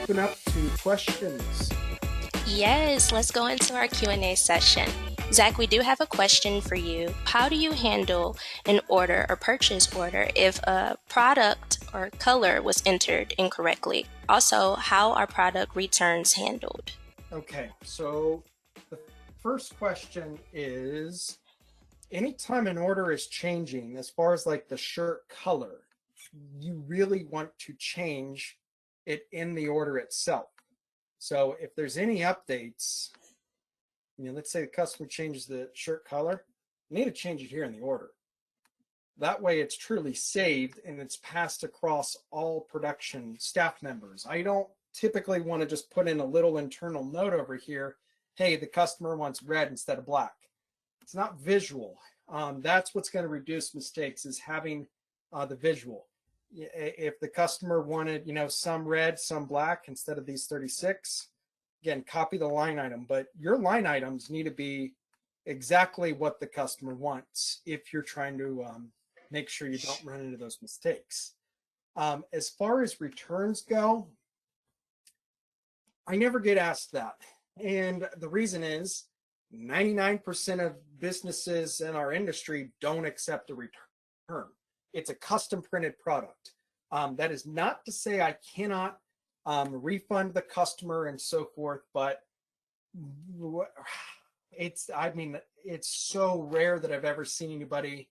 open up to questions. Yes, let's go into our Q&A session. Zach, we do have a question for you. How do you handle an order or purchase order if a product or color was entered incorrectly? Also, how are product returns handled? Okay, so the first question is, anytime an order is changing, as far as like the shirt color, you really want to change it in the order itself. So if there's any updates, let's say the customer changes the shirt color, you need to change it here in the order. That way it's truly saved and it's passed across all production staff members. I don't typically want to just put in a little internal note over here, hey, the customer wants red instead of black. It's not visual. That's what's going to reduce mistakes, is having the visual. If the customer wanted, some red, some black instead of these 36, again, copy the line item, but your line items need to be exactly what the customer wants if you're trying to make sure you don't run into those mistakes. As far as returns go, I never get asked that. And the reason is 99% of businesses in our industry don't accept a return. It's a custom printed product. That is not to say I cannot refund the customer and so forth, but it's so rare that I've ever seen anybody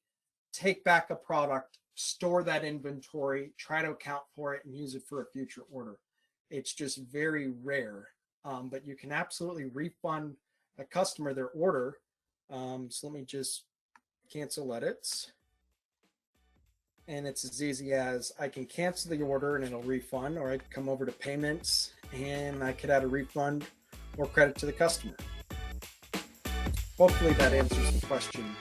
take back a product, store that inventory, try to account for it and use it for a future order. It's just very rare, but you can absolutely refund a customer their order. So let me just cancel edits. And it's as easy as I can cancel the order and it'll refund, or I can come over to payments and I could add a refund or credit to the customer. Hopefully that answers the question.